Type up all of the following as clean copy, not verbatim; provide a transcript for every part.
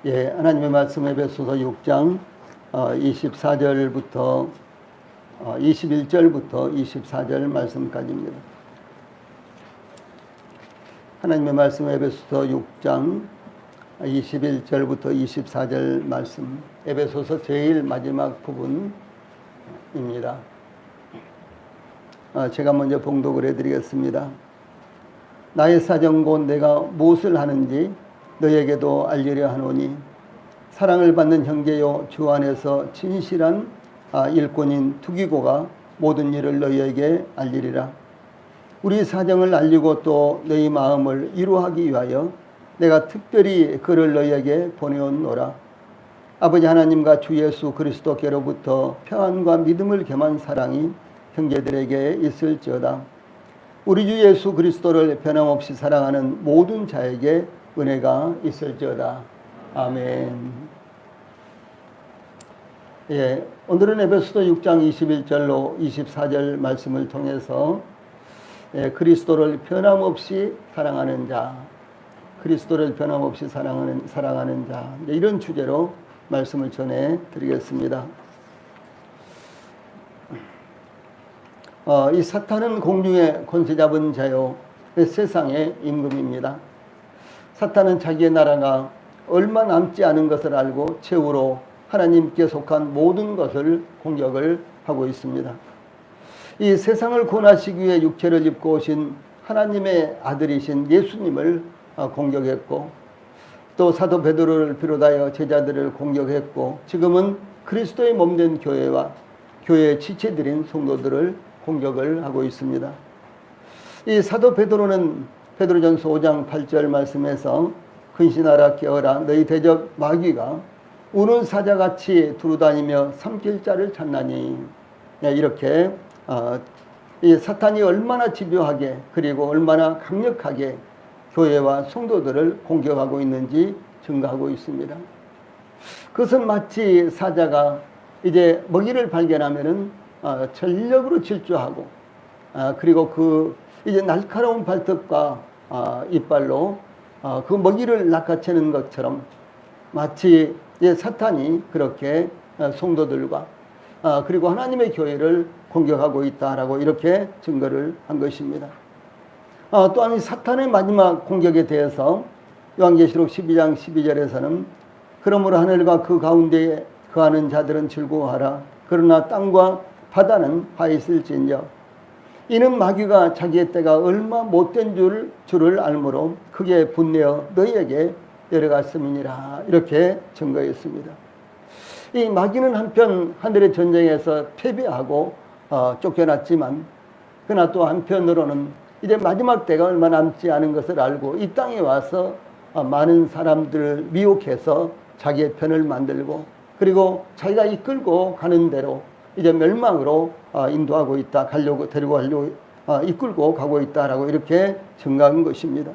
예, 하나님의 말씀 에베소서 6장 24절부터 21절부터 24절 말씀까지입니다. 하나님의 말씀 에베소서 6장 21절부터 24절 말씀, 에베소서 제일 마지막 부분입니다. 제가 먼저 봉독을 해드리겠습니다. 나의 사정 곧 내가 무엇을 하는지 너에게도 알리려 하노니 사랑을 받는 형제요 주 안에서 진실한 일꾼인 투기고가 모든 일을 너희에게 알리리라. 우리 사정을 알리고 또 너희 마음을 이루하기 위하여 내가 특별히 그를 너희에게 보내었노라. 아버지 하나님과 주 예수 그리스도께로부터 평안과 믿음을 겸한 사랑이 형제들에게 있을지어다. 우리 주 예수 그리스도를 변함없이 사랑하는 모든 자에게 은혜가 있을지어다. 아멘. 예, 오늘은 에베소서 6장 21절로 24절 말씀을 통해서 그리스도를 변함없이 사랑하는 자, 그리스도를 변함없이 사랑하는 자, 이런 주제로 말씀을 전해 드리겠습니다. 이 사탄은 공중의 권세 잡은 자요 세상의 임금입니다. 사탄은 자기의 나라가 얼마 남지 않은 것을 알고 최후로 하나님께 속한 모든 것을 공격을 하고 있습니다. 이 세상을 구원하시기 위해 육체를 입고 오신 하나님의 아들이신 예수님을 공격했고, 또 사도 베드로를 비롯하여 제자들을 공격했고, 지금은 그리스도의 몸된 교회와 교회의 지체들인 성도들을 공격을 하고 있습니다. 이 사도 베드로는 베드로전서 5장 8절 말씀에서 근신하라 깨어라 너희 대적 마귀가 우는 사자같이 두루다니며 삼킬 자를 찾나니, 이렇게 이 사탄이 얼마나 집요하게 그리고 얼마나 강력하게 교회와 성도들을 공격하고 있는지 증거하고 있습니다. 그것은 마치 사자가 이제 먹이를 발견하면은 전력으로 질주하고 그리고 이제 날카로운 발톱과 이빨로 그 먹이를 낚아채는 것처럼 마치 사탄이 그렇게 성도들과 그리고 하나님의 교회를 공격하고 있다라고 이렇게 증거를 한 것입니다. 또한 사탄의 마지막 공격에 대해서 요한계시록 12장 12절에서는 그러므로 하늘과 그 가운데에 거하는 자들은 즐거워하라. 그러나 땅과 바다는 화 있을지니여 이는 마귀가 자기의 때가 얼마 못된 줄을 알므로 크게 분내어 너희에게 내려갔음이니라. 이렇게 증거했습니다. 이 마귀는 한편 하늘의 전쟁에서 패배하고 쫓겨났지만, 그러나 또 한편으로는 이제 마지막 때가 얼마 남지 않은 것을 알고 이 땅에 와서 많은 사람들을 미혹해서 자기의 편을 만들고, 그리고 자기가 이끌고 가는 대로 이제 멸망으로 인도하고 있다, 데리고 가려고 이끌고 가고 있다라고 이렇게 증거한 것입니다.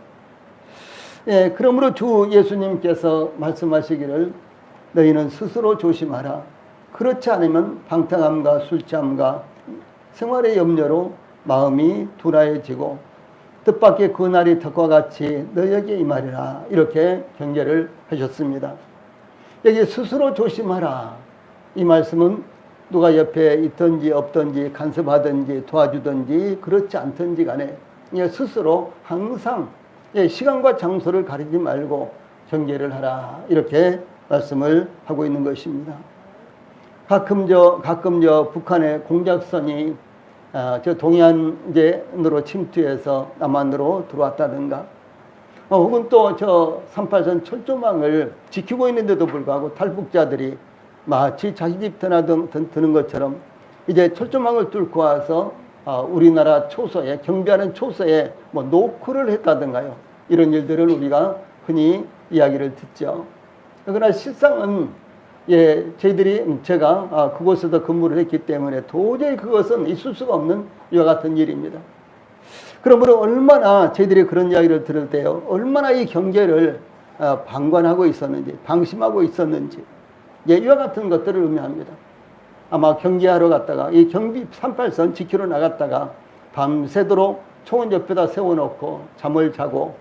예, 그러므로 주 예수님께서 말씀하시기를 너희는 스스로 조심하라. 그렇지 않으면 방탕함과 술 취함과 생활의 염려로 마음이 둔화해지고 뜻밖의 그 날이 덕과 같이 너희에게 임하리라. 이렇게 경계를 하셨습니다. 여기 스스로 조심하라. 이 말씀은 누가 옆에 있든지 없든지 간섭하든지 도와주든지 그렇지 않든지 간에 스스로 항상 시간과 장소를 가리지 말고 경계를 하라. 이렇게 말씀을 하고 있는 것입니다. 가끔 북한의 공작선이 저 동해안으로 침투해서 남한으로 들어왔다든가, 혹은 또 저 38선 철조망을 지키고 있는데도 불구하고 탈북자들이 마치 자기 집 드는 것처럼 이제 철조망을 뚫고 와서 우리나라 초소에, 경비하는 초소에 노크를 했다든가요. 이런 일들을 우리가 흔히 이야기를 듣죠. 그러나 실상은 제가 그곳에서 근무를 했기 때문에 도저히 그것은 있을 수가 없는 이와 같은 일입니다. 그러므로 얼마나 저희들이 그런 이야기를 들을 때요, 얼마나 이 경계를 방관하고 있었는지, 방심하고 있었는지, 이와 같은 것들을 의미합니다. 아마 경계하러 갔다가 이 경비 38선 지키러 나갔다가 밤새도록 총은 옆에다 세워놓고 잠을 자고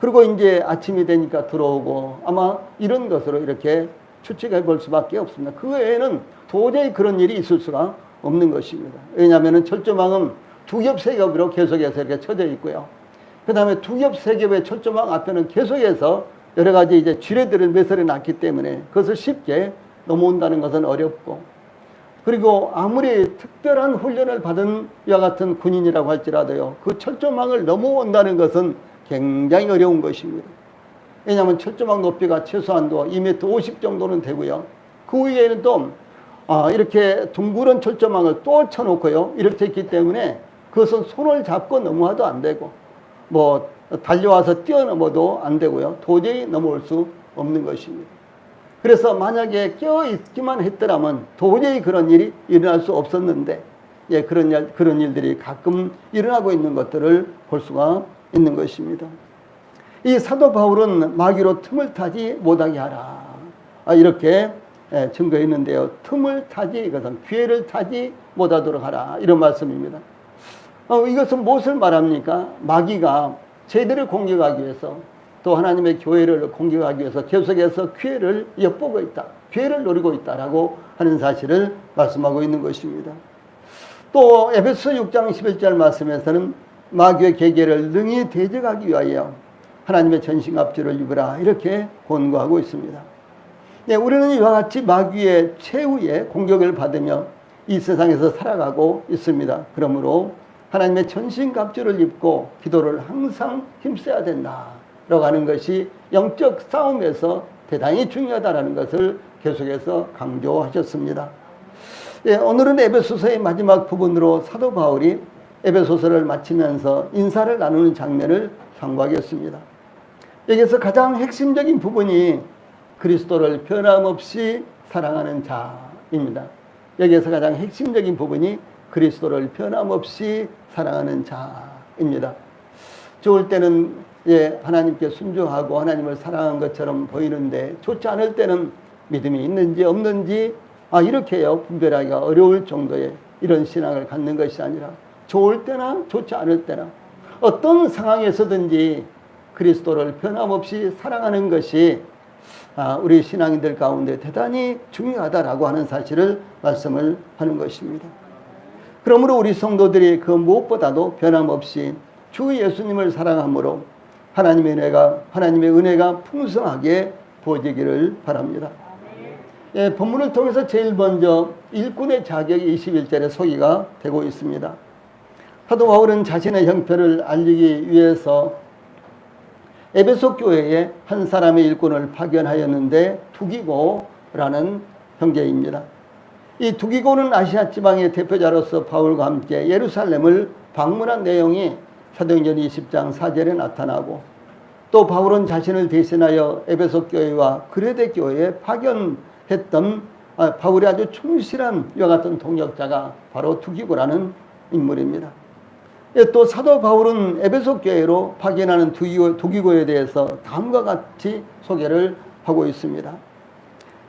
그리고 이제 아침이 되니까 들어오고 아마 이런 것으로 이렇게 추측해 볼 수밖에 없습니다. 그 외에는 도저히 그런 일이 있을 수가 없는 것입니다. 왜냐하면 철조망은 두 겹, 세 겹으로 계속해서 이렇게 쳐져 있고요. 그 다음에 두 겹, 세 겹의 철조망 앞에는 계속해서 여러 가지 이제 지뢰들을 매설해 놨기 때문에 그것을 쉽게 넘어온다는 것은 어렵고, 그리고 아무리 특별한 훈련을 받은 이와 같은 군인이라고 할지라도요, 그 철조망을 넘어온다는 것은 굉장히 어려운 것입니다. 왜냐하면 철조망 높이가 최소한도 2m 50 정도는 되고요. 그 위에는 또 이렇게 둥그런 철조망을 또 쳐놓고요, 이렇게 했기 때문에 그것은 손을 잡고 넘어와도 안 되고 뭐 달려와서 뛰어넘어도 안 되고요, 도저히 넘어올 수 없는 것입니다. 그래서 만약에 껴있기만 했더라면 도저히 그런 일이 일어날 수 없었는데, 예, 그런 일들이 가끔 일어나고 있는 것들을 볼 수가 있는 것입니다. 이 사도 바울은 마귀로 틈을 타지 못하게 하라, 이렇게 증거했는데요. 틈을 타지, 이것은 기회를 타지 못하도록 하라, 이런 말씀입니다. 이것은 무엇을 말합니까? 마귀가 저희들을 공격하기 위해서, 또 하나님의 교회를 공격하기 위해서 계속해서 기회를 엿보고 있다, 기회를 노리고 있다라고 하는 사실을 말씀하고 있는 것입니다. 또 에베소 6장 11절 말씀에서는 마귀의 계계를 능히 대적하기 위하여 하나님의 전신갑주를 입으라, 이렇게 권고하고 있습니다. 네, 우리는 이와 같이 마귀의 최후의 공격을 받으며 이 세상에서 살아가고 있습니다. 그러므로 하나님의 전신갑주를 입고 기도를 항상 힘써야 된다라고 하는 것이 영적 싸움에서 대단히 중요하다는 것을 계속해서 강조하셨습니다. 예, 오늘은 에베소서의 마지막 부분으로 사도 바울이 에베소서를 마치면서 인사를 나누는 장면을 상고하겠습니다. 여기서 가장 핵심적인 부분이 그리스도를 변함없이 사랑하는 자입니다. 여기에서 가장 핵심적인 부분이 그리스도를 변함없이 사랑하는 자입니다. 좋을 때는 하나님께 순종하고 하나님을 사랑한 것처럼 보이는데, 좋지 않을 때는 믿음이 있는지 없는지 이렇게요 분별하기가 어려울 정도의 이런 신앙을 갖는 것이 아니라, 좋을 때나 좋지 않을 때나 어떤 상황에서든지 그리스도를 변함없이 사랑하는 것이 우리 신앙인들 가운데 대단히 중요하다라고 하는 사실을 말씀을 하는 것입니다. 그러므로 우리 성도들이 그 무엇보다도 변함없이 주 예수님을 사랑함으로 하나님의 은혜가 풍성하게 부어지기를 바랍니다. 예, 본문을 통해서 제일 먼저 일꾼의 자격이 21절에 소개가 되고 있습니다. 사도 바울은 자신의 형편을 알리기 위해서 에베소 교회에 한 사람의 일꾼을 파견하였는데, 두기고라는 형제입니다. 이 두기고는 아시아 지방의 대표자로서 바울과 함께 예루살렘을 방문한 내용이 사도행전 20장 4절에 나타나고, 또 바울은 자신을 대신하여 에베소 교회와 그레데 교회에 파견했던 바울의 아주 충실한 이와 같은 동역자가 바로 두기고라는 인물입니다. 또 사도 바울은 에베소 교회로 파견하는 두기고에 대해서 다음과 같이 소개를 하고 있습니다.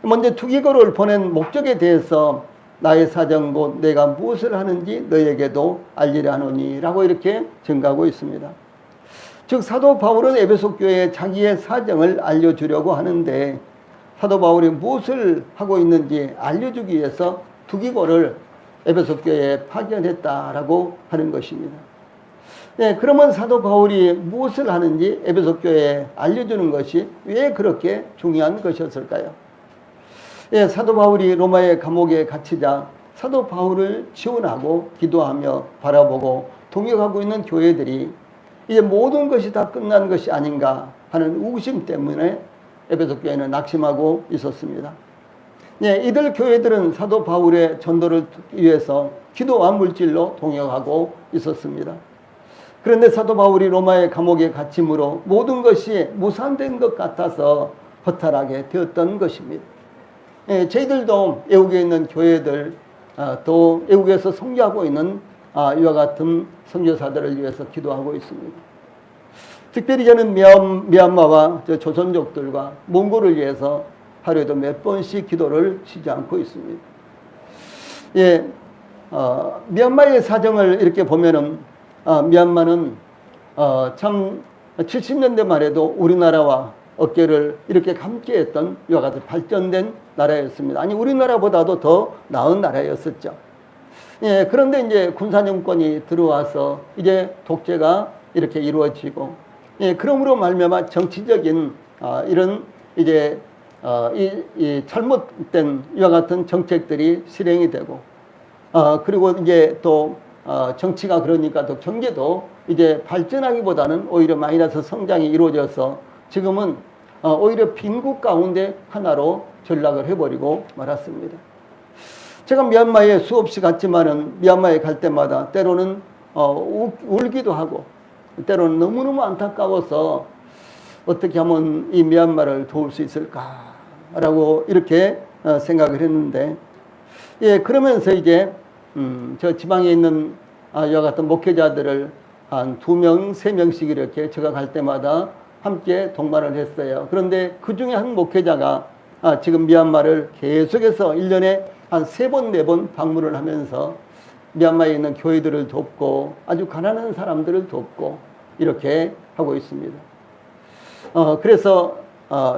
먼저 두기고를 보낸 목적에 대해서 나의 사정 곧 내가 무엇을 하는지 너에게도 알리려 하노니 라고 이렇게 증가하고 있습니다. 즉 사도 바울은 에베소 교회에 자기의 사정을 알려주려고 하는데, 사도 바울이 무엇을 하고 있는지 알려주기 위해서 두기고를 에베소 교회에 파견했다라고 하는 것입니다. 네, 그러면 사도 바울이 무엇을 하는지 에베소 교회에 알려주는 것이 왜 그렇게 중요한 것이었을까요? 예, 사도 바울이 로마의 감옥에 갇히자 사도 바울을 지원하고 기도하며 바라보고 동역하고 있는 교회들이 이제 모든 것이 다 끝난 것이 아닌가 하는 의구심 때문에 에베소 교회는 낙심하고 있었습니다. 예, 이들 교회들은 사도 바울의 전도를 위해서 기도와 물질로 동역하고 있었습니다. 그런데 사도 바울이 로마의 감옥에 갇힘으로 모든 것이 무산된 것 같아서 허탈하게 되었던 것입니다. 예, 저희들도 애국에 있는 교회들, 또 애국에서 선교하고 있는 이와 같은 선교사들을 위해서 기도하고 있습니다. 특별히 저는 미얀마와 조선족들과 몽골을 위해서 하루에도 몇 번씩 기도를 쉬지 않고 있습니다. 예, 미얀마의 사정을 이렇게 보면은 미얀마는 참 70년대만 해도 우리나라와 어깨를 이렇게 함께 했던 이와 같은 발전된 나라였습니다. 아니, 우리나라보다도 더 나은 나라였었죠. 예, 그런데 이제 군사정권이 들어와서 이제 독재가 이렇게 이루어지고, 예, 그러므로 말미암아 정치적인 이런 이제 이 잘못된 이와 같은 정책들이 실행이 되고, 그리고 이제 또 정치가 그러니까 또 경제도 이제 발전하기보다는 오히려 마이너스 성장이 이루어져서 지금은 오히려 빈국 가운데 하나로 전락을 해버리고 말았습니다. 제가 미얀마에 수없이 갔지만은 미얀마에 갈 때마다 때로는 울기도 하고 때로는 너무너무 안타까워서 어떻게 하면 이 미얀마를 도울 수 있을까라고 이렇게 생각을 했는데, 예, 그러면서 이제 저 지방에 있는 이와 같은 목회자들을 한 2명, 3명씩 이렇게 제가 갈 때마다 함께 동반을 했어요. 그런데 그 중에 한 목회자가 지금 미얀마를 계속해서 1년에 한 3번, 4번 방문을 하면서 미얀마에 있는 교회들을 돕고 아주 가난한 사람들을 돕고 이렇게 하고 있습니다. 그래서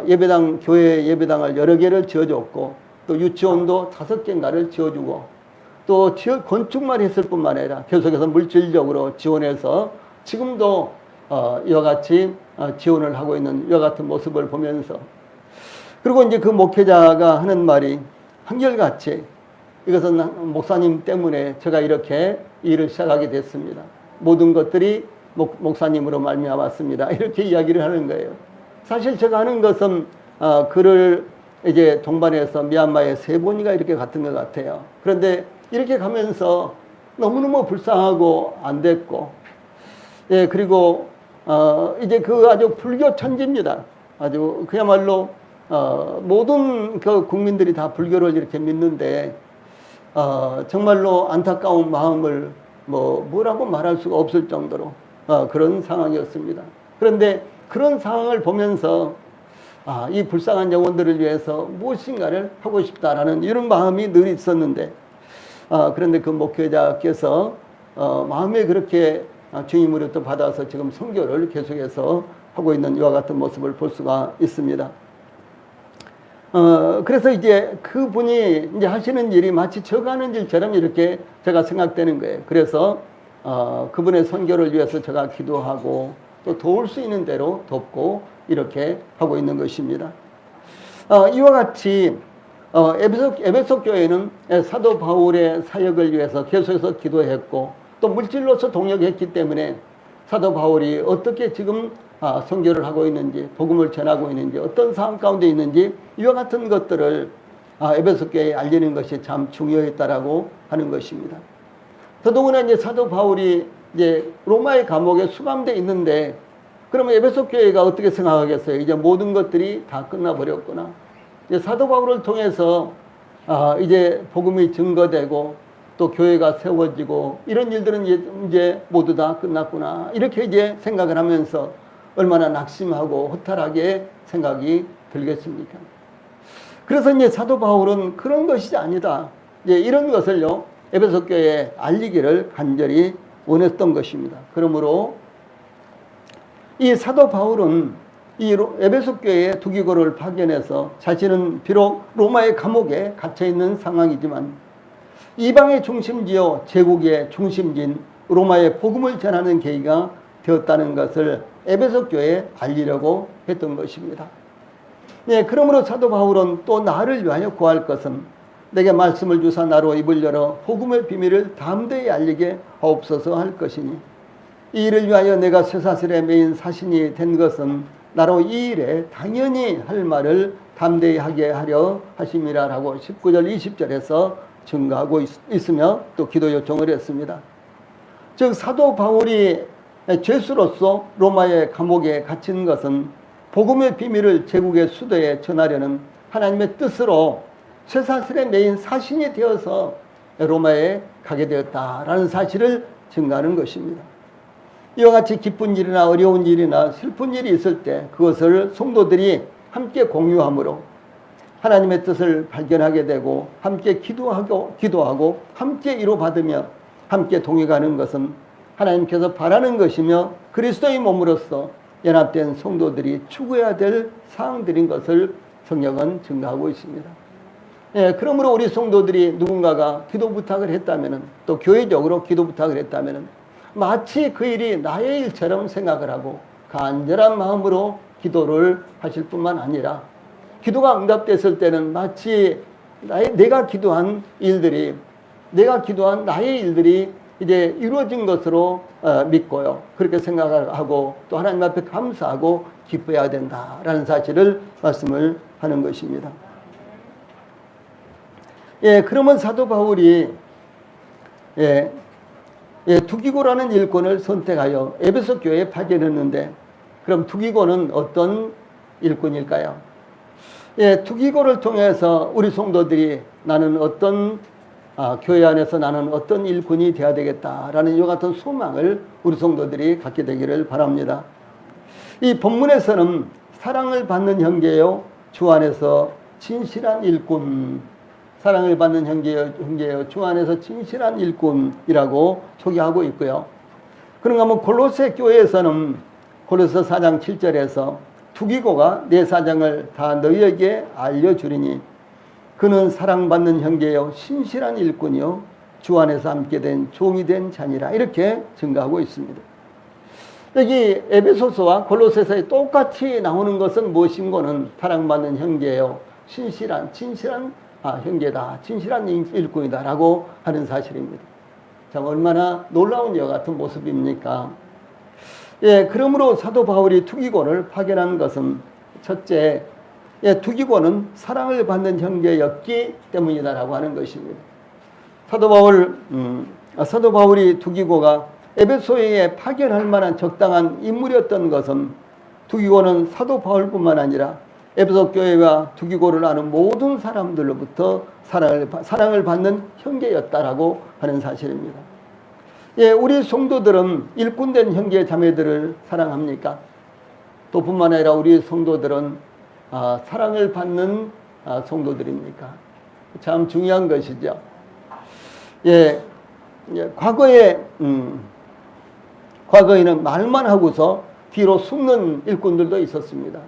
예배당, 교회 예배당을 여러 개를 지어줬고 또 유치원도 5개인가를 지어주고 또 건축만 했을 뿐만 아니라 계속해서 물질적으로 지원해서 지금도 이와 같이 지원을 하고 있는 이와 같은 모습을 보면서, 그리고 이제 그 목회자가 하는 말이 한결같이 이것은 목사님 때문에 제가 이렇게 일을 시작하게 됐습니다. 모든 것들이 목사님으로 말미암았습니다. 이렇게 이야기를 하는 거예요. 사실 제가 하는 것은 그를 이제 동반해서 미얀마에 3번이가 이렇게 갔던 것 같아요. 그런데 이렇게 가면서 너무너무 불쌍하고 안 됐고, 예, 그리고 이제 그 아주 불교 천지입니다. 아주 그야말로 모든 그 국민들이 다 불교를 이렇게 믿는데 정말로 안타까운 마음을 뭐라고 말할 수가 없을 정도로 그런 상황이었습니다. 그런데 그런 상황을 보면서 이 불쌍한 영혼들을 위해서 무엇인가를 하고 싶다라는 이런 마음이 늘 있었는데, 그런데 그 목회자께서 마음에 그렇게 주님으로부터 받아서 지금 선교를 계속해서 하고 있는 이와 같은 모습을 볼 수가 있습니다. 그래서 이제 그분이 이제 하시는 일이 마치 제가 하는 일처럼 이렇게 제가 생각되는 거예요. 그래서 그분의 선교를 위해서 제가 기도하고 또 도울 수 있는 대로 돕고 이렇게 하고 있는 것입니다. 이와 같이 에베소 교회는 사도 바울의 사역을 위해서 계속해서 기도했고 또 물질로서 동역했기 때문에 사도 바울이 어떻게 지금 선교를 하고 있는지, 복음을 전하고 있는지, 어떤 상황 가운데 있는지 이와 같은 것들을 에베소 교회에 알리는 것이 참 중요했다라고 하는 것입니다. 더더구나 이제 사도 바울이 이제 로마의 감옥에 수감돼 있는데, 그러면 에베소 교회가 어떻게 생각하겠어요? 이제 모든 것들이 다 끝나버렸구나. 이제 사도 바울을 통해서 이제 복음이 증거되고 또 교회가 세워지고 이런 일들은 이제 모두 다 끝났구나. 이렇게 이제 생각을 하면서 얼마나 낙심하고 허탈하게 생각이 들겠습니까? 그래서 이제 사도 바울은 그런 것이 아니다. 이제 이런 것을요, 에베소 교회에 알리기를 간절히 원했던 것입니다. 그러므로 이 사도 바울은 이 에베소 교회의 두기고를 파견해서 자신은 비록 로마의 감옥에 갇혀 있는 상황이지만 이방의 중심지요 제국의 중심지인 로마의 복음을 전하는 계기가 되었다는 것을 에베소 교회에 알리려고 했던 것입니다. 네, 그러므로 사도 바울은 또 나를 위하여 구할 것은 내게 말씀을 주사 나로 입을 열어 복음의 비밀을 담대히 알리게 하옵소서 할 것이니, 이 일을 위하여 내가 쇠사슬에 매인 사신이 된 것은 나로 이 일에 당연히 할 말을 담대히 하게 하려 하심이라 라고 19절 20절에서 증거하고 있으며 또 기도 요청을 했습니다. 즉 사도 바울이 죄수로서 로마의 감옥에 갇힌 것은 복음의 비밀을 제국의 수도에 전하려는 하나님의 뜻으로 쇠사슬에 매인 사신이 되어서 로마에 가게 되었다라는 사실을 증거하는 것입니다. 이와 같이 기쁜 일이나 어려운 일이나 슬픈 일이 있을 때 그것을 성도들이 함께 공유함으로 하나님의 뜻을 발견하게 되고 함께 기도하고 함께 이루받으며 함께 동행하는 것은 하나님께서 바라는 것이며 그리스도의 몸으로서 연합된 성도들이 추구해야 될 사항들인 것을 성경은 증거하고 있습니다. 예, 그러므로 우리 성도들이 누군가가 기도 부탁을 했다면, 또 교회적으로 기도 부탁을 했다면 마치 그 일이 나의 일처럼 생각을 하고 간절한 마음으로 기도를 하실 뿐만 아니라, 기도가 응답됐을 때는 마치 내가 기도한 일들이, 내가 기도한 나의 일들이 이제 이루어진 것으로 믿고요, 그렇게 생각하고 또 하나님 앞에 감사하고 기뻐해야 된다라는 사실을 말씀을 하는 것입니다. 예, 그러면 사도 바울이 두기고라는 일꾼을 선택하여 에베소 교회에 파견했는데, 그럼 두기고는 어떤 일꾼일까요? 예, 두기고를 통해서 우리 성도들이 나는 어떤 교회 안에서 나는 어떤 일꾼이 되어야 되겠다라는 이와 같은 소망을 우리 성도들이 갖게 되기를 바랍니다. 이 본문에서는 사랑을 받는 형제요, 주 안에서 진실한 일꾼, 사랑을 받는 형제요, 주 안에서 진실한 일꾼이라고 소개하고 있고요. 그런가 하면 골로새 교회에서는 골로새 4장 7절에서 두기고가 내 사정을 다 너희에게 알려주리니 그는 사랑받는 형제요, 신실한 일꾼이요, 주 안에서 함께 된 종이 된 자니라, 이렇게 증거하고 있습니다. 여기 에베소서와 골로새서에 똑같이 나오는 것은 무엇인고는 사랑받는 형제요, 진실한 형제다, 진실한 일꾼이다 라고 하는 사실입니다. 참 얼마나 놀라운 이와 같은 모습입니까? 예, 그러므로 사도 바울이 두기고를 파견한 것은 첫째, 두기고는 사랑을 받는 형제였기 때문이다라고 하는 것입니다. 사도 바울이 두기고가 에베소에 파견할 만한 적당한 인물이었던 것은, 두기고는 사도 바울뿐만 아니라 에베소 교회와 두기고를 아는 모든 사람들로부터 사랑을 받는 형제였다라고 하는 사실입니다. 예, 우리 성도들은 일꾼된 형제 자매들을 사랑합니까? 또 뿐만 아니라 우리 성도들은 사랑을 받는 성도들입니까? 참 중요한 것이죠. 예, 과거에는 말만 하고서 뒤로 숨는 일꾼들도 있었습니다.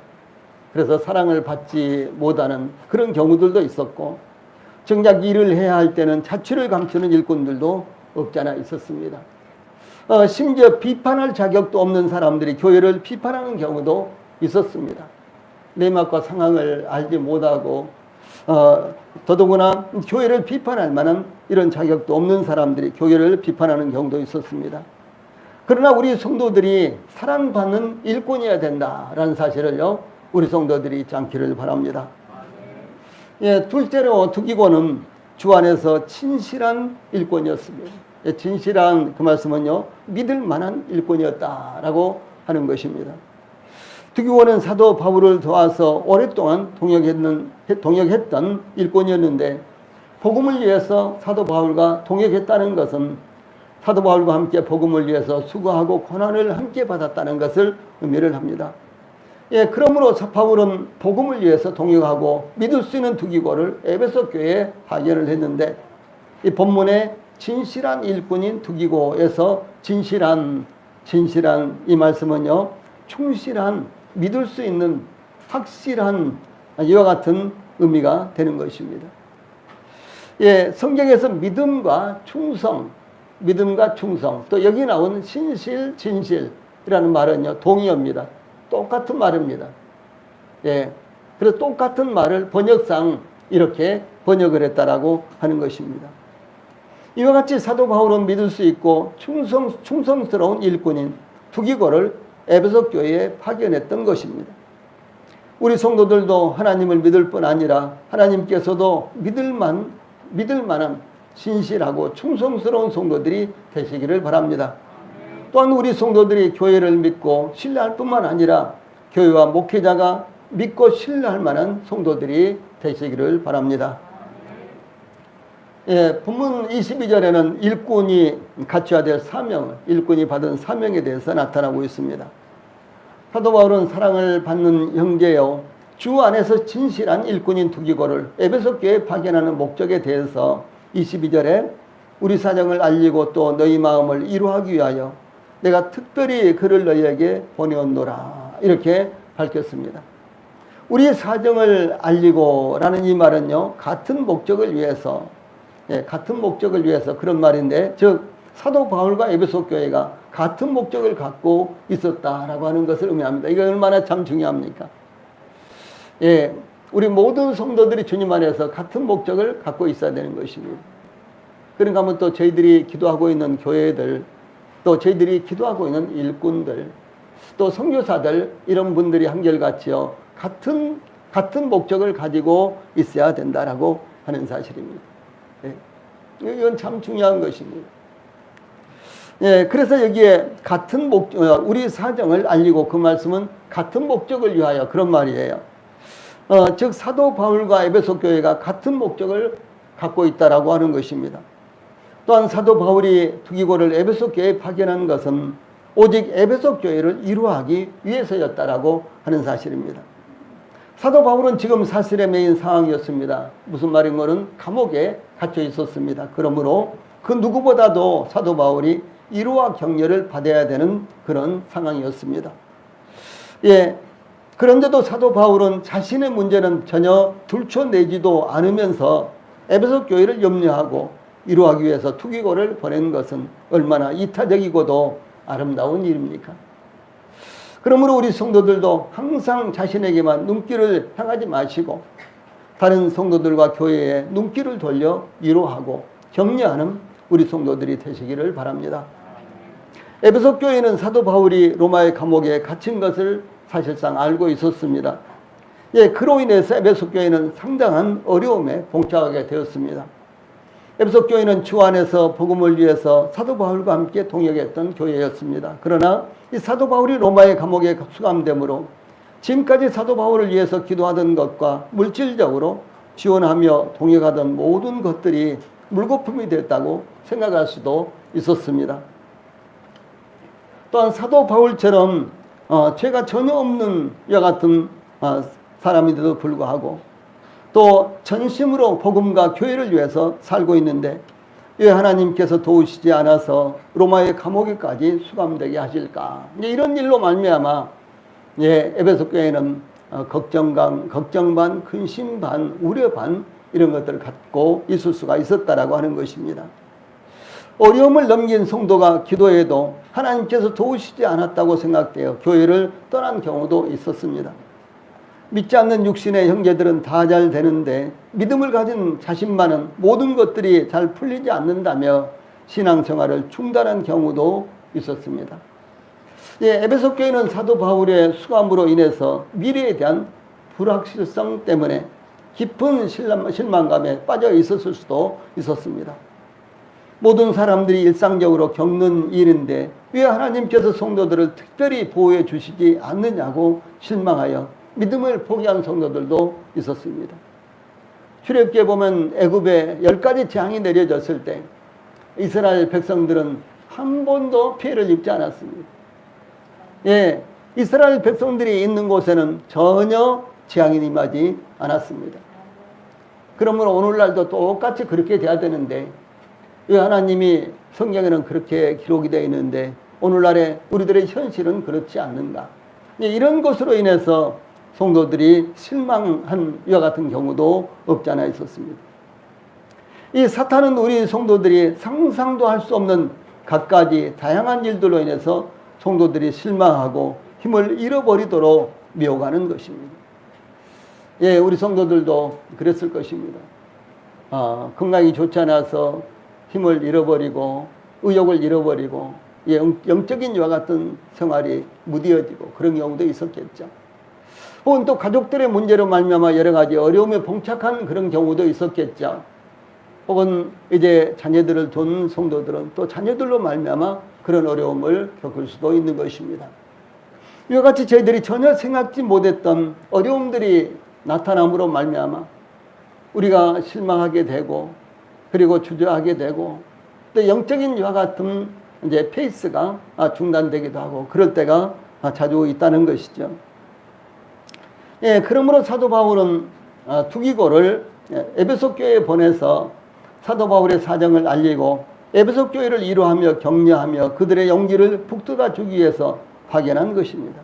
그래서 사랑을 받지 못하는 그런 경우들도 있었고, 정작 일을 해야 할 때는 자취를 감추는 일꾼들도 없잖아 있었습니다. 심지어 비판할 자격도 없는 사람들이 교회를 비판하는 경우도 있었습니다. 내막과 상황을 알지 못하고 더더구나 교회를 비판할 만한 이런 자격도 없는 사람들이 교회를 비판하는 경우도 있었습니다. 그러나 우리 성도들이 사랑받는 일꾼이어야 된다라는 사실을요, 우리 성도들이 잊지 않기를 바랍니다. 예, 둘째로 두기고는 주 안에서 진실한 일꾼이었습니다. 예, 진실한 그 말씀은요, 믿을 만한 일꾼이었다라고 하는 것입니다. 두기고는 사도 바울을 도와서 오랫동안 동역했던 일꾼이었는데, 복음을 위해서 사도 바울과 동역했다는 것은 사도 바울과 함께 복음을 위해서 수고하고 고난을 함께 받았다는 것을 의미를 합니다. 예, 그러므로 바울은 복음을 위해서 동역하고 믿을 수 있는 두기고를 에베소 교회에 파견을 했는데, 이 본문에 진실한 일꾼인 두기고에서 진실한 이 말씀은요, 충실한, 믿을 수 있는, 확실한 이와 같은 의미가 되는 것입니다. 예, 성경에서 믿음과 충성, 또 여기 나온 신실, 진실이라는 말은요, 동의어입니다. 똑같은 말입니다. 예, 그래서 똑같은 말을 번역상 이렇게 번역을 했다라고 하는 것입니다. 이와 같이 사도 바울은 믿을 수 있고 충성스러운 일꾼인 두기고를 에베소 교회에 파견했던 것입니다. 우리 성도들도 하나님을 믿을 뿐 아니라 하나님께서도 믿을 만한 신실하고 충성스러운 성도들이 되시기를 바랍니다. 또한 우리 성도들이 교회를 믿고 신뢰할 뿐만 아니라 교회와 목회자가 믿고 신뢰할 만한 성도들이 되시기를 바랍니다. 예, 본문 22절에는 일꾼이 갖춰야 될 사명을, 일꾼이 받은 사명에 대해서 나타나고 있습니다. 사도 바울은 사랑을 받는 형제요, 주 안에서 진실한 일꾼인 두기고를 에베소 교회에 파견하는 목적에 대해서 22절에 우리 사정을 알리고 또 너희 마음을 이루하기 위하여 내가 특별히 그를 너희에게 보내었노라 이렇게 밝혔습니다. 우리 사정을 알리고라는 이 말은요, 같은 목적을 위해서, 같은 목적을 위해서 그런 말인데, 즉 사도 바울과 에베소 교회가 같은 목적을 갖고 있었다라고 하는 것을 의미합니다. 이거 얼마나 참 중요합니까? 우리 모든 성도들이 주님 안에서 같은 목적을 갖고 있어야 되는 것입니다. 그런가 하면 또 저희들이 기도하고 있는 교회들, 또 저희들이 기도하고 있는 일꾼들, 또 선교사들, 이런 분들이 한결같이요, 같은 목적을 가지고 있어야 된다라고 하는 사실입니다. 이건 참 중요한 것입니다. 그래서 여기에 같은 우리 사정을 알리고, 그 말씀은 같은 목적을 위하여, 그런 말이에요. 즉 사도 바울과 에베소 교회가 같은 목적을 갖고 있다라고 하는 것입니다. 또한 사도 바울이 두기고를 에베소 교회에 파견한 것은 오직 에베소 교회를 이루하기 위해서였다라고 하는 사실입니다. 사도 바울은 지금 사슬에 매인 상황이었습니다. 무슨 말인가는 감옥에 갇혀 있었습니다. 그러므로 그 누구보다도 사도 바울이 위로와 격려를 받아야 되는 그런 상황이었습니다. 그런데도 사도 바울은 자신의 문제는 전혀 들춰내지도 않으면서 에베소 교회를 염려하고 위로하기 위해서 투기고를 보낸 것은 얼마나 이타적이고도 아름다운 일입니까? 그러므로 우리 성도들도 항상 자신에게만 눈길을 향하지 마시고 다른 성도들과 교회에 눈길을 돌려 위로하고 격려하는 우리 성도들이 되시기를 바랍니다. 에베소 교회는 사도 바울이 로마의 감옥에 갇힌 것을 사실상 알고 있었습니다. 그로 인해서 에베소 교회는 상당한 어려움에 봉착하게 되었습니다. 에베소 교회는 주 안에서 복음을 위해서 사도 바울과 함께 동역했던 교회였습니다. 그러나 이 사도 바울이 로마의 감옥에 수감됨으로 지금까지 사도 바울을 위해서 기도하던 것과 물질적으로 지원하며 동역하던 모든 것들이 물거품이 됐다고 생각할 수도 있었습니다. 또한 사도 바울처럼 죄가 전혀 없는 이와 같은 사람인데도 불구하고 또 전심으로 복음과 교회를 위해서 살고 있는데 왜 하나님께서 도우시지 않아서 로마의 감옥에까지 수감되게 하실까? 이런 일로 말미암아 에베소 교회는 걱정 반, 근심 반, 우려 반 이런 것들을 갖고 있을 수가 있었다라고 하는 것입니다. 어려움을 넘긴 성도가 기도해도 하나님께서 도우시지 않았다고 생각되어 교회를 떠난 경우도 있었습니다. 믿지 않는 육신의 형제들은 다 잘 되는데 믿음을 가진 자신만은 모든 것들이 잘 풀리지 않는다며 신앙생활을 중단한 경우도 있었습니다. 에베소 교회는 사도 바울의 수감으로 인해서 미래에 대한 불확실성 때문에 깊은 실망감에 빠져 있었을 수도 있었습니다. 모든 사람들이 일상적으로 겪는 일인데 왜 하나님께서 성도들을 특별히 보호해 주시지 않느냐고 실망하여 믿음을 포기한 성도들도 있었습니다. 출애굽기에 보면 애굽에 10가지 재앙이 내려졌을 때 이스라엘 백성들은 한 번도 피해를 입지 않았습니다. 이스라엘 백성들이 있는 곳에는 전혀 재앙이 임하지 않았습니다. 그러므로 오늘날도 똑같이 그렇게 돼야 되는데 왜 하나님이 성경에는 그렇게 기록이 되어 있는데 오늘날의 우리들의 현실은 그렇지 않는가? 이런 것으로 인해서 성도들이 실망한 이와 같은 경우도 없지 않아 있었습니다. 이 사탄은 우리 성도들이 상상도 할 수 없는 갖가지 다양한 일들로 인해서 성도들이 실망하고 힘을 잃어버리도록 미혹하는 것입니다. 우리 성도들도 그랬을 것입니다. 건강이 좋지 않아서 힘을 잃어버리고 의욕을 잃어버리고 영적인 이와 같은 생활이 무뎌지고 그런 경우도 있었겠죠. 혹은 또 가족들의 문제로 말미암아 여러 가지 어려움에 봉착한 그런 경우도 있었겠죠. 혹은 이제 자녀들을 둔 성도들은 또 자녀들로 말미암아 그런 어려움을 겪을 수도 있는 것입니다. 이와 같이 저희들이 전혀 생각지 못했던 어려움들이 나타남으로 말미암아 우리가 실망하게 되고 그리고 주저하게 되고 또 영적인 이와 같은 이제 페이스가 중단되기도 하고 그럴 때가 자주 있다는 것이죠. 그러므로 사도 바울은 두기고를 에베소 교회에 보내서 사도 바울의 사정을 알리고 에베소 교회를 위로하며 격려하며 그들의 용기를 북돋아 주기 위해서 파견한 것입니다.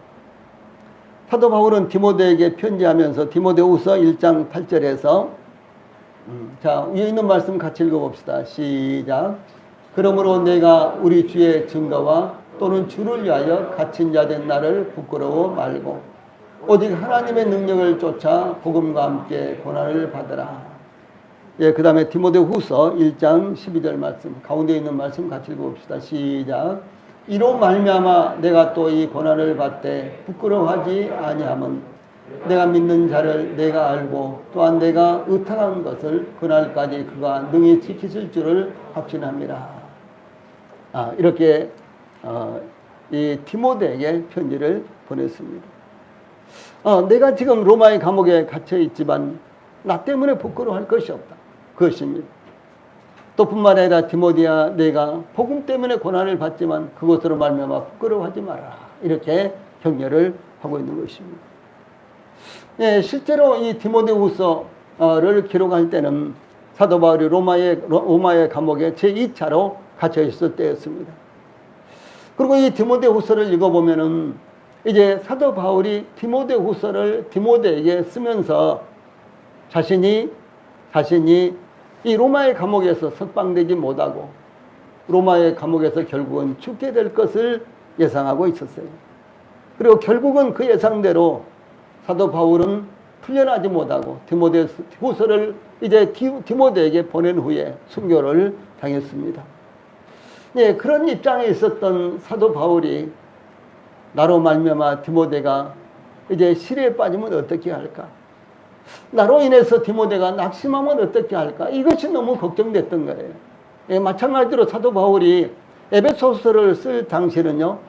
사도 바울은 디모데에게 편지하면서 디모데후서 1장 8절에서 자, 위에 있는 말씀 같이 읽어봅시다. 시작. 그러므로 내가 우리 주의 증거와 또는 주를 위하여 갇힌 자 된 나를 부끄러워 말고 오직 하나님의 능력을 쫓아 복음과 함께 고난을 받으라. 예, 그 다음에 디모데후서 1장 12절 말씀, 가운데 있는 말씀 같이 읽어봅시다. 시작. 이로 말미암아 내가 또 이 고난을 받되 부끄러워하지 아니함은 내가 믿는 자를 내가 알고 또한 내가 의탁한 것을 그날까지 그가 능히 지키실 줄을 확신합니다. 이렇게 이 디모데에게 편지를 보냈습니다. 내가 지금 로마의 감옥에 갇혀 있지만 나 때문에 부끄러워할 것이 없다. 그것입니다. 또 뿐만 아니라 디모데야, 내가 복음 때문에 고난을 받지만 그것으로 말미암아 부끄러워하지 마라. 이렇게 격려를 하고 있는 것입니다. 네, 실제로 이 디모데후서를 기록할 때는 사도 바울이 로마의 감옥에 제2차로 갇혀 있을 때였습니다. 그리고 이 디모데후서를 읽어보면은 이제 사도 바울이 디모데후서를 디모데에게 쓰면서 자신이 이 로마의 감옥에서 석방되지 못하고 로마의 감옥에서 결국은 죽게 될 것을 예상하고 있었어요. 그리고 결국은 그 예상대로 사도 바울은 풀려나지 못하고 디모데후서를 이제 디모데에게 보낸 후에 순교를 당했습니다. 네, 그런 입장에 있었던 사도 바울이 나로 말미암아 디모데가 이제 시리에 빠지면 어떻게 할까? 나로 인해서 디모데가 낙심하면 어떻게 할까? 이것이 너무 걱정됐던 거예요. 예, 마찬가지로 사도 바울이 에베소서를 쓸 당시는요,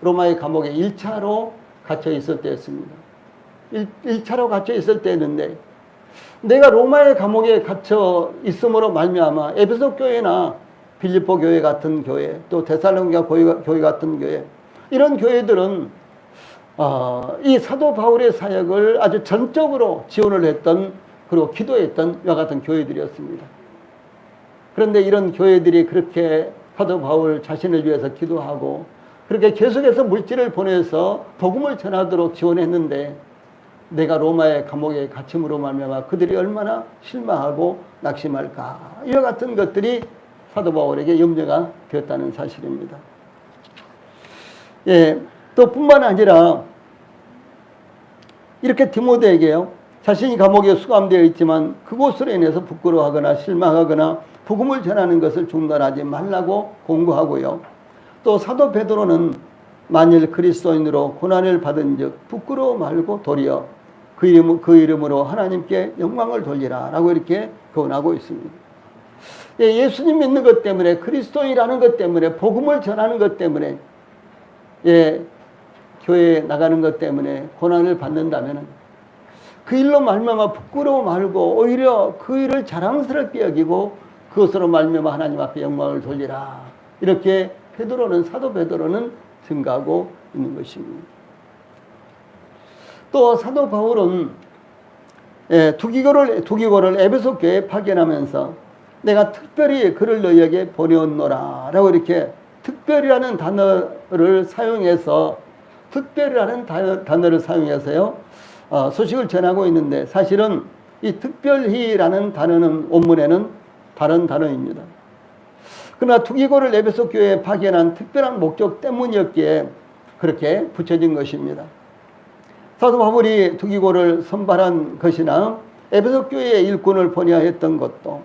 로마의 감옥에 1차로 갇혀 있을 때였습니다. 1차로 갇혀 있을 때였는데, 내가 로마의 감옥에 갇혀 있음으로 말미암아 에베소 교회나 빌립보 교회 같은 교회, 또 데살로니가 교회 같은 교회, 이런 교회들은 이 사도 바울의 사역을 아주 전적으로 지원을 했던, 그리고 기도했던 이와 같은 교회들이었습니다. 그런데 이런 교회들이 그렇게 사도 바울 자신을 위해서 기도하고 그렇게 계속해서 물질을 보내서 복음을 전하도록 지원했는데, 내가 로마의 감옥에 갇힘으로 말미암아 그들이 얼마나 실망하고 낙심할까? 이와 같은 것들이 사도 바울에게 염려가 되었다는 사실입니다. 예, 또 뿐만 아니라 이렇게 디모데에게요, 자신이 감옥에 수감되어 있지만 그곳으로 인해서 부끄러워하거나 실망하거나 복음을 전하는 것을 중단하지 말라고 공고하고요. 또 사도 베드로는 만일 그리스도인으로 고난을 받은 즉 부끄러워 말고 도리어 그 이름으로 하나님께 영광을 돌리라 라고 이렇게 교훈하고 있습니다. 예, 예수님 믿는 것 때문에, 그리스도인이라는 것 때문에, 복음을 전하는 것 때문에, 예, 교회에 나가는 것 때문에 고난을 받는다면 그 일로 말미암아 부끄러워 말고 오히려 그 일을 자랑스럽게 여기고 그것으로 말미암아 하나님 앞에 영광을 돌리라. 이렇게 사도 베드로는 증가하고 있는 것입니다. 또 사도 바울은 두기고를 에베소 교회에 파견하면서 내가 특별히 그를 너희에게 보내었노라 라고 이렇게 특별이라는 단어를 사용해서요, 소식을 전하고 있는데, 사실은 이 특별히라는 단어는 원문에는 다른 단어입니다. 그러나 두기고를 에베소 교회에 파견한 특별한 목적 때문이었기에 그렇게 붙여진 것입니다. 사도 바울이 두기고를 선발한 것이나 에베소 교회에 일꾼을 보내야 했던 것도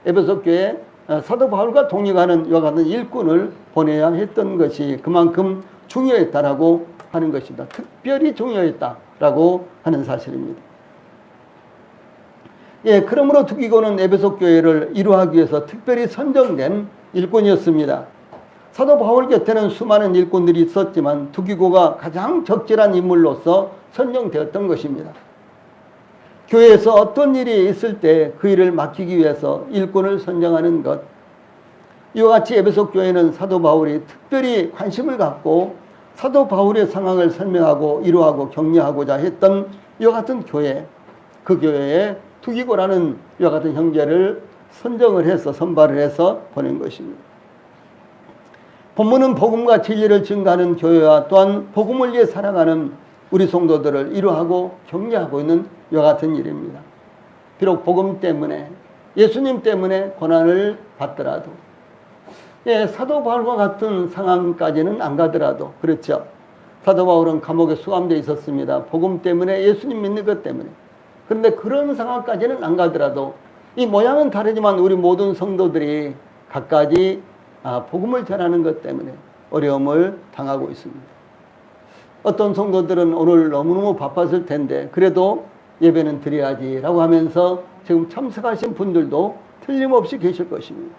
에베소 교회에 사도 바울과 동역하는 이와 같은 일꾼을 보내야 했던 것이 그만큼 중요했다라고 하는 것입니다. 특별히 중요했다라고 하는 사실입니다. 예, 그러므로 두기고는 에베소 교회를 이루하기 위해서 특별히 선정된 일꾼이었습니다. 사도 바울 곁에는 수많은 일꾼들이 있었지만 두기고가 가장 적절한 인물로서 선정되었던 것입니다. 교회에서 어떤 일이 있을 때 그 일을 맡기기 위해서 일꾼을 선정하는 것, 이와 같이 에베소 교회는 사도 바울이 특별히 관심을 갖고 사도 바울의 상황을 설명하고 이루하고 격려하고자 했던 이와 같은 교회, 그 교회에 두기고라는 이와 같은 형제를 선발을 해서 보낸 것입니다. 본문은 복음과 진리를 증거하는 교회와 또한 복음을 위해 살아가는 우리 성도들을 위로하고 격려하고 있는 이와 같은 일입니다. 비록 복음 때문에 예수님 때문에 고난을 받더라도 사도 바울과 같은 상황까지는 안 가더라도 그렇죠. 사도 바울은 감옥에 수감되어 있었습니다. 복음 때문에 예수님 믿는 것 때문에. 그런데 그런 상황까지는 안 가더라도 이 모양은 다르지만 우리 모든 성도들이 각가지 복음을 전하는 것 때문에 어려움을 당하고 있습니다. 어떤 성도들은 오늘 너무너무 바빴을 텐데 그래도 예배는 드려야지 라고 하면서 지금 참석하신 분들도 틀림없이 계실 것입니다.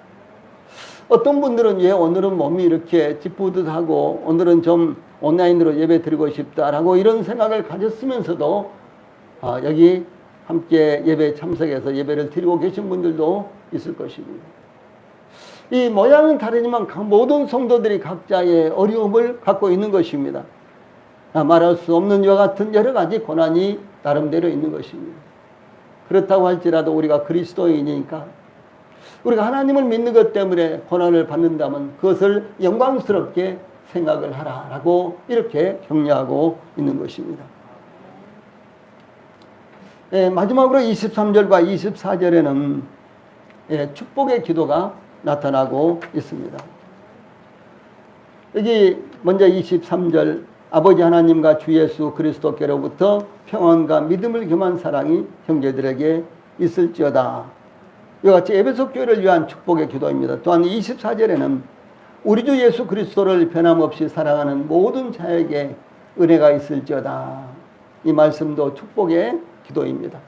어떤 분들은 오늘은 몸이 이렇게 찌뿌듯하고 오늘은 좀 온라인으로 예배 드리고 싶다라고 이런 생각을 가졌으면서도 여기 함께 예배에 참석해서 예배를 드리고 계신 분들도 있을 것입니다. 이 모양은 다르지만 모든 성도들이 각자의 어려움을 갖고 있는 것입니다. 말할 수 없는 이와 같은 여러 가지 고난이 나름대로 있는 것입니다. 그렇다고 할지라도 우리가 그리스도인이니까 우리가 하나님을 믿는 것 때문에 고난을 받는다면 그것을 영광스럽게 생각을 하라라고 이렇게 격려하고 있는 것입니다. 마지막으로 23절과 24절에는 축복의 기도가 나타나고 있습니다. 여기 먼저 23절 아버지 하나님과 주 예수 그리스도께로부터 평안과 믿음을 겸한 사랑이 형제들에게 있을지어다. 이와 같이 에베소 교회를 위한 축복의 기도입니다. 또한 24절에는 우리 주 예수 그리스도를 변함없이 사랑하는 모든 자에게 은혜가 있을지어다. 이 말씀도 축복의 기도입니다.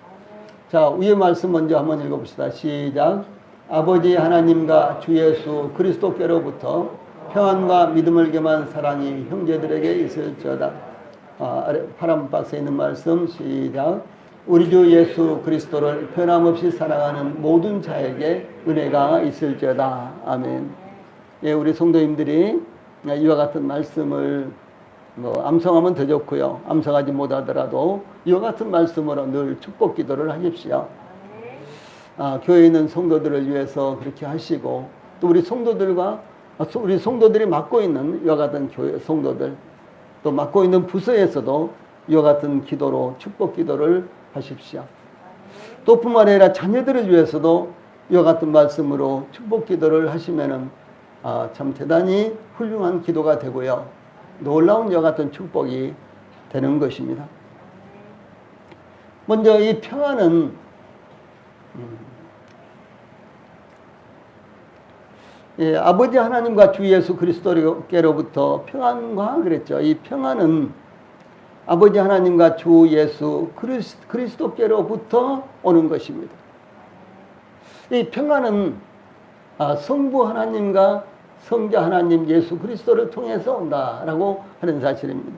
자, 위의 말씀 먼저 한번 읽어봅시다. 시작. 아버지 하나님과 주 예수 그리스도께로부터 평안과 믿음을 겸한 사랑이 형제들에게 있을지어다. 아래 파란 박스에 있는 말씀 시작. 우리 주 예수 그리스도를 변함없이 사랑하는 모든 자에게 은혜가 있을지어다. 아멘. 우리 성도님들이 이와 같은 말씀을 암송하면 더 좋고요. 암송하지 못하더라도 이와 같은 말씀으로 늘 축복 기도를 하십시오. 교회에 있는 성도들을 위해서 그렇게 하시고 또 우리 성도들이 맡고 있는 이와 같은 교회 성도들 또 맡고 있는 부서에서도 이와 같은 기도로 축복 기도를 하십시오. 또 뿐만 아니라 자녀들을 위해서도 이와 같은 말씀으로 축복 기도를 하시면은 참 대단히 훌륭한 기도가 되고요. 놀라운 이와 같은 축복이 되는 것입니다. 먼저 이 평안은 아버지 하나님과 주 예수 그리스도께로부터 평안과 그랬죠. 이 평안은 아버지 하나님과 주 예수 그리스도께로부터 오는 것입니다. 이 평안은 성부 하나님과 성자 하나님 예수 그리스도를 통해서 온다라고 하는 사실입니다.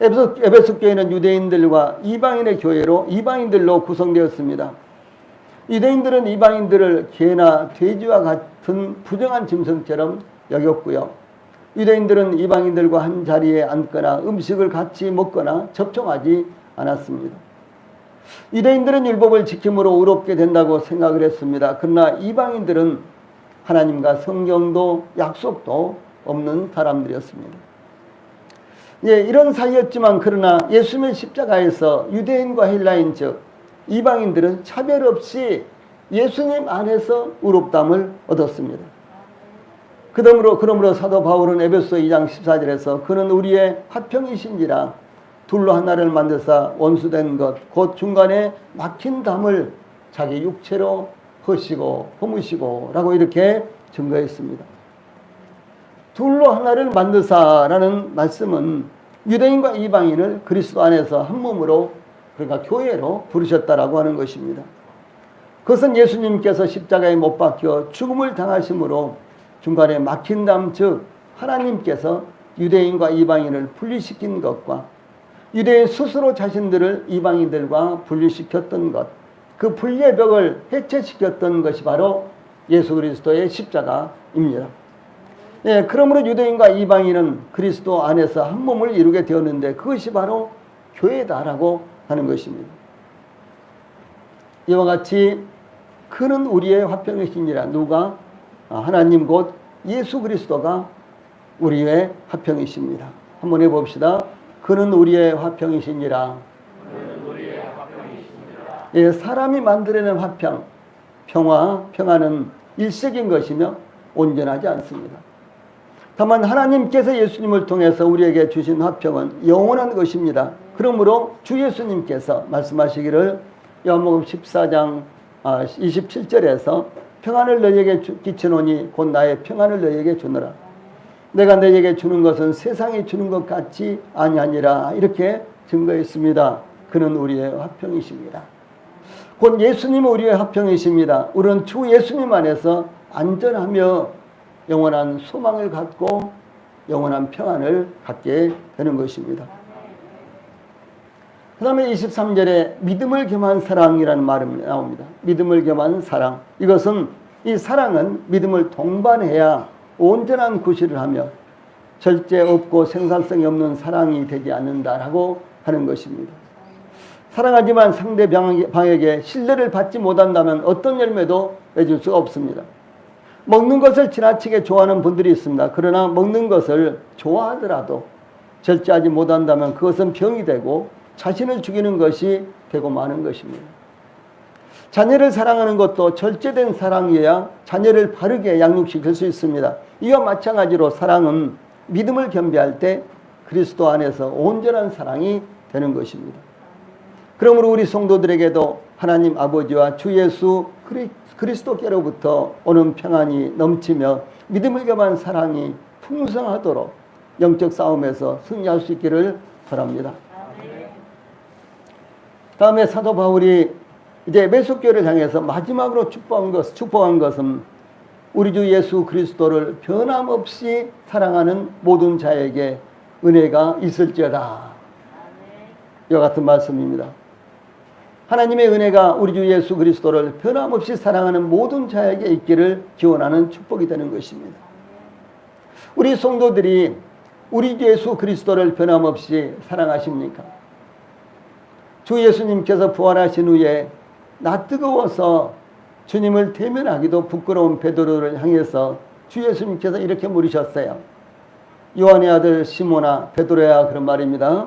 에베소 교회는 유대인들과 이방인의 교회로 이방인들로 구성되었습니다. 유대인들은 이방인들을 개나 돼지와 같은 부정한 짐승처럼 여겼고요. 유대인들은 이방인들과 한 자리에 앉거나 음식을 같이 먹거나 접촉하지 않았습니다. 유대인들은 율법을 지킴으로 의롭게 된다고 생각을 했습니다. 그러나 이방인들은 하나님과 성경도 약속도 없는 사람들이었습니다. 이런 사이였지만 그러나 예수님의 십자가에서 유대인과 헬라인 즉 이방인들은 차별 없이 예수님 안에서 의롭다함을 얻었습니다. 그러므로 사도 바울은 에베소 2장 14절에서 그는 우리의 화평이신지라 둘로 하나를 만드사 원수된 것 곧 중간에 막힌 담을 자기 육체로 허무시고 라고 이렇게 증거했습니다. 둘로 하나를 만드사라는 말씀은 유대인과 이방인을 그리스도 안에서 한 몸으로 그러니까 교회로 부르셨다라고 하는 것입니다. 그것은 예수님께서 십자가에 못 박혀 죽음을 당하심으로 중간에 막힌 담 즉 하나님께서 유대인과 이방인을 분리시킨 것과 유대인 스스로 자신들을 이방인들과 분리시켰던 것, 그 분리의 벽을 해체시켰던 것이 바로 예수 그리스도의 십자가입니다. 그러므로 유대인과 이방인은 그리스도 안에서 한 몸을 이루게 되었는데 그것이 바로 교회다라고 하는 것입니다. 이와 같이 그는 우리의 화평이시니라. 누가? 하나님 곧 예수 그리스도가 우리의 화평이십니다. 한번 해봅시다. 그는 우리의 화평이시니라. 예, 사람이 만들어낸 화평, 평화는 일시적인 것이며 온전하지 않습니다. 다만 하나님께서 예수님을 통해서 우리에게 주신 화평은 영원한 것입니다. 그러므로 주 예수님께서 말씀하시기를 요한복음 14장 27절에서 평안을 너희에게 끼치노니 곧 나의 평안을 너희에게 주노라. 내가 너희에게 주는 것은 세상이 주는 것 같지 아니하니라. 이렇게 증거했습니다. 그는 우리의 화평이십니다. 곧 예수님은 우리의 화평이십니다. 우리는 주 예수님 안에서 안전하며 영원한 소망을 갖고 영원한 평안을 갖게 되는 것입니다. 그 다음에 23절에 믿음을 겸한 사랑이라는 말이 나옵니다. 믿음을 겸한 사랑. 이것은 이 사랑은 믿음을 동반해야 온전한 구실을 하며 절제 없고 생산성이 없는 사랑이 되지 않는다라고 하는 것입니다. 사랑하지만 상대방에게 신뢰를 받지 못한다면 어떤 열매도 맺을 수가 없습니다. 먹는 것을 지나치게 좋아하는 분들이 있습니다. 그러나 먹는 것을 좋아하더라도 절제하지 못한다면 그것은 병이 되고 자신을 죽이는 것이 되고 마는 것입니다. 자녀를 사랑하는 것도 절제된 사랑이어야 자녀를 바르게 양육시킬 수 있습니다. 이와 마찬가지로 사랑은 믿음을 겸비할 때 그리스도 안에서 온전한 사랑이 되는 것입니다. 그러므로 우리 성도들에게도 하나님 아버지와 주 예수 그리스도께로부터 오는 평안이 넘치며 믿음을 겸한 사랑이 풍성하도록 영적 싸움에서 승리할 수 있기를 바랍니다. 다음에 사도 바울이 이제 에베소교회를 향해서 마지막으로 축복한 것은 우리 주 예수 그리스도를 변함없이 사랑하는 모든 자에게 은혜가 있을지어다. 이와 같은 말씀입니다. 하나님의 은혜가 우리 주 예수 그리스도를 변함없이 사랑하는 모든 자에게 있기를 기원하는 축복이 되는 것입니다. 우리 성도들이 우리 주 예수 그리스도를 변함없이 사랑하십니까? 주 예수님께서 부활하신 후에 나 뜨거워서 주님을 대면하기도 부끄러운 베드로를 향해서 주 예수님께서 이렇게 물으셨어요. 요한의 아들 시몬아 베드로야, 그런 말입니다.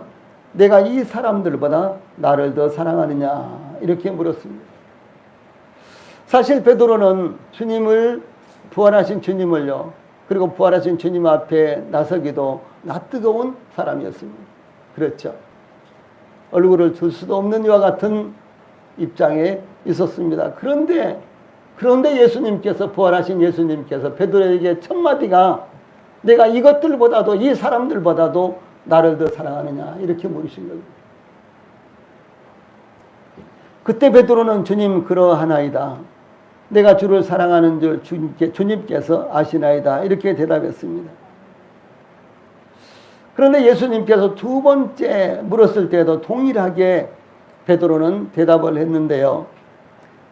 내가 이 사람들보다 나를 더 사랑하느냐, 이렇게 물었습니다. 사실 베드로는 부활하신 주님을요, 그리고 부활하신 주님 앞에 나서기도 낯뜨거운 사람이었습니다. 그렇죠. 얼굴을 줄 수도 없는 이와 같은 입장에 있었습니다. 그런데 예수님께서, 부활하신 예수님께서 베드로에게 첫 마디가 내가 이것들보다도, 이 사람들보다도 나를 더 사랑하느냐, 이렇게 물으신 겁니다. 그때 베드로는 주님 그러하나이다. 내가 주를 사랑하는 줄 주님께서 아시나이다. 이렇게 대답했습니다. 그런데 예수님께서 두 번째 물었을 때도 동일하게 베드로는 대답을 했는데요.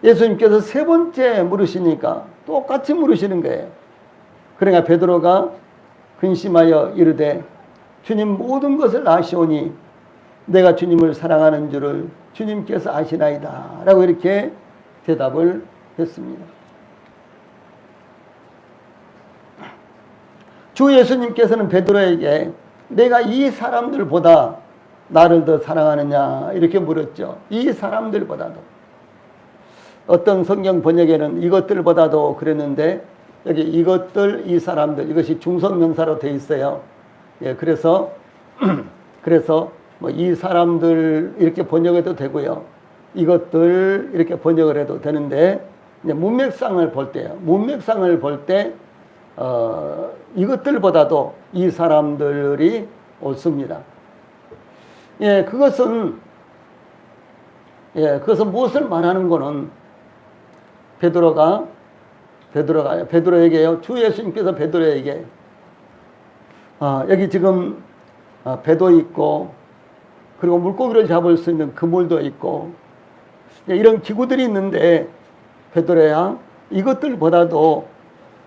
예수님께서 세 번째 물으시니까 똑같이 물으시는 거예요. 그러니까 베드로가 근심하여 이르되 주님 모든 것을 아시오니 내가 주님을 사랑하는 줄을 주님께서 아시나이다. 라고 이렇게 대답을 했습니다. 주 예수님께서는 베드로에게 내가 이 사람들보다 나를 더 사랑하느냐, 이렇게 물었죠. 이 사람들보다도. 어떤 성경 번역에는 이것들보다도 그랬는데 여기 이것들, 이 사람들, 이것이 중성명사로 되어 있어요. 예, 그래서 뭐 이 사람들 이렇게 번역해도 되고요. 이것들 이렇게 번역을 해도 되는데, 이제 문맥상을 볼 때 이것들보다도 이 사람들이 옳습니다. 예, 그것은 무엇을 말하는 거는 베드로에게요. 주 예수님께서 베드로에게 여기 지금 배도 있고, 그리고 물고기를 잡을 수 있는 그물도 있고, 이런 기구들이 있는데 베드로야, 이것들보다도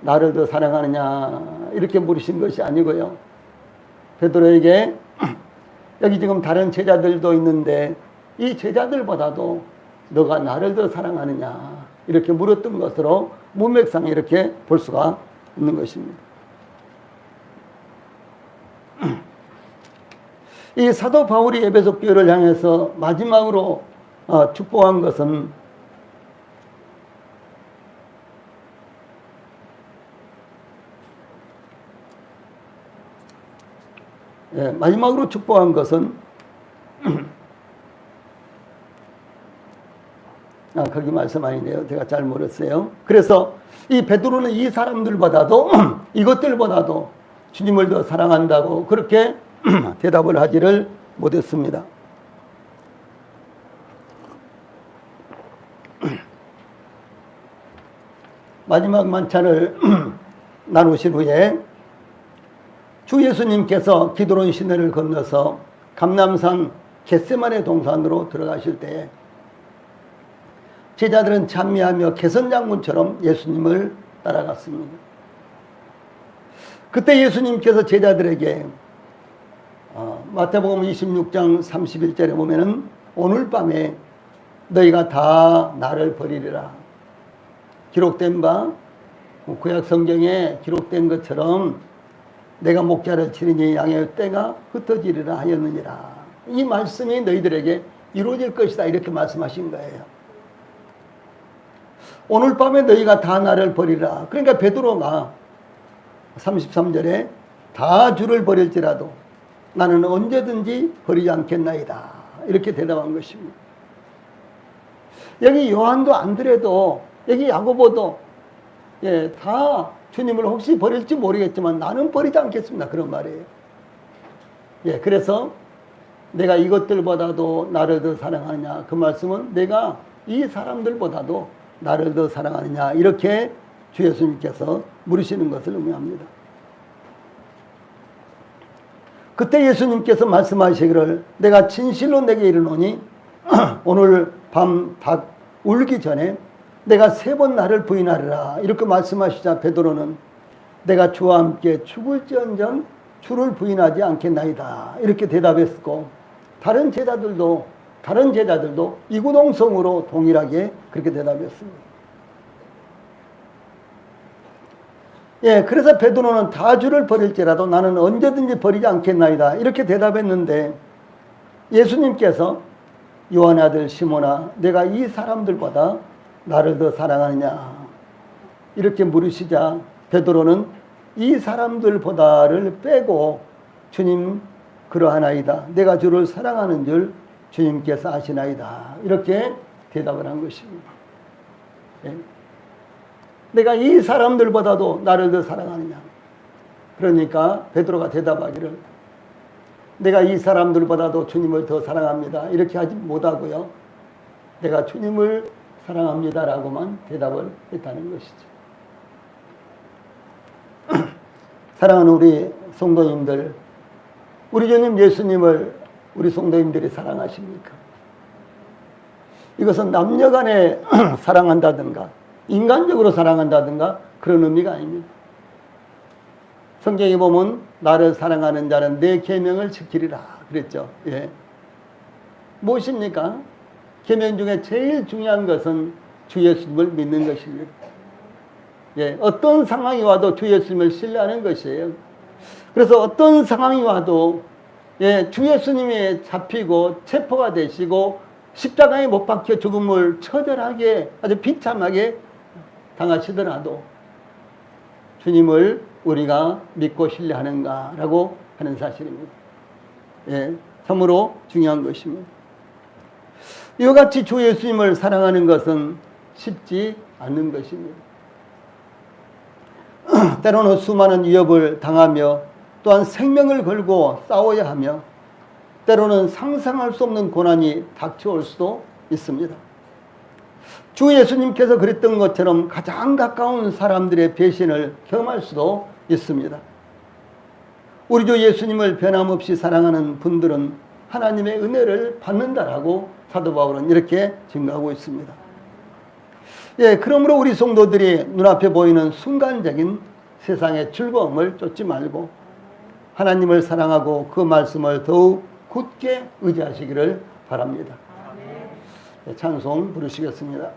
나를 더 사랑하느냐, 이렇게 물으신 것이 아니고요. 베드로에게 여기 지금 다른 제자들도 있는데 이 제자들보다도 너가 나를 더 사랑하느냐, 이렇게 물었던 것으로 문맥상에 이렇게 볼 수가 있는 것입니다. 이 사도 바울이 에베소 교회를 향해서 마지막으로 축복한 것은 마지막으로 축복한 것은 거기 말씀 아니네요. 제가 잘 모르겠어요. 그래서 이 베드로는 이 사람들보다도 이것들보다도 주님을 더 사랑한다고 그렇게 대답을 하지를 못했습니다. 마지막 만찬을 나누신 후에 주 예수님께서 기드론 시내를 건너서 감람산 겟세마네 동산으로 들어가실 때에 제자들은 찬미하며 개선장군처럼 예수님을 따라갔습니다. 그때 예수님께서 제자들에게 마태복음 26장 31절에 보면은 오늘 밤에 너희가 다 나를 버리리라. 기록된 바 구약 성경에 기록된 것처럼 내가 목자를 치르니 양의 떼가 흩어지리라 하였느니라. 이 말씀이 너희들에게 이루어질 것이다 이렇게 말씀하신 거예요. 오늘 밤에 너희가 다 나를 버리라. 그러니까 베드로가 33절에 다 주를 버릴지라도 나는 언제든지 버리지 않겠나이다 이렇게 대답한 것입니다. 여기 요한도 안드레도 여기 야고보도 다 주님을 혹시 버릴지 모르겠지만 나는 버리지 않겠습니다 그런 말이에요. 그래서 내가 이것들보다도 나를 더 사랑하느냐 그 말씀은 내가 이 사람들보다도 나를 더 사랑하느냐 이렇게 주 예수님께서 물으시는 것을 의미합니다. 그때 예수님께서 말씀하시기를 내가 진실로 내게 이르노니 오늘 밤 닭 울기 전에 내가 3번 나를 부인하리라 이렇게 말씀하시자 베드로는 내가 주와 함께 죽을지언정 주를 부인하지 않겠나이다 이렇게 대답했고 다른 제자들도 이구동성으로 동일하게 그렇게 대답했습니다. 그래서 베드로는 다 주를 버릴지라도 나는 언제든지 버리지 않겠나이다 이렇게 대답했는데 예수님께서 요한의 아들 시몬아 내가 이 사람들보다 나를 더 사랑하느냐 이렇게 물으시자 베드로는 이 사람들보다를 빼고 주님 그러하나이다 내가 주를 사랑하는 줄 주님께서 아시나이다 이렇게 대답을 한 것입니다. 내가 이 사람들보다도 나를 더 사랑하느냐 그러니까 베드로가 대답하기를 내가 이 사람들보다도 주님을 더 사랑합니다 이렇게 하지 못하고요 내가 주님을 사랑합니다라고만 대답을 했다는 것이죠. 사랑하는 우리 성도님들 우리 주님 예수님을 우리 성도님들이 사랑하십니까? 이것은 남녀간에 사랑한다든가 인간적으로 사랑한다든가 그런 의미가 아닙니다. 성경에 보면 나를 사랑하는 자는 내 계명을 지키리라 그랬죠. 무엇입니까? 계명 중에 제일 중요한 것은 주 예수님을 믿는 것입니다. 어떤 상황이 와도 주 예수님을 신뢰하는 것이에요. 그래서 어떤 상황이 와도 주 예수님이 잡히고 체포가 되시고 십자가에 못 박혀 죽음을 처절하게 아주 비참하게 당하시더라도 주님을 우리가 믿고 신뢰하는가라고 하는 사실입니다. 참으로 중요한 것입니다. 이와 같이 주 예수님을 사랑하는 것은 쉽지 않는 것입니다. 때로는 수많은 위협을 당하며 또한 생명을 걸고 싸워야 하며 때로는 상상할 수 없는 고난이 닥쳐올 수도 있습니다. 주 예수님께서 그랬던 것처럼 가장 가까운 사람들의 배신을 경험할 수도 있습니다. 우리 주 예수님을 변함없이 사랑하는 분들은 하나님의 은혜를 받는다라고 사도 바울은 이렇게 증거하고 있습니다. 그러므로 우리 성도들이 눈앞에 보이는 순간적인 세상의 즐거움을 쫓지 말고 하나님을 사랑하고 그 말씀을 더욱 굳게 의지하시기를 바랍니다. 찬송 부르시겠습니다.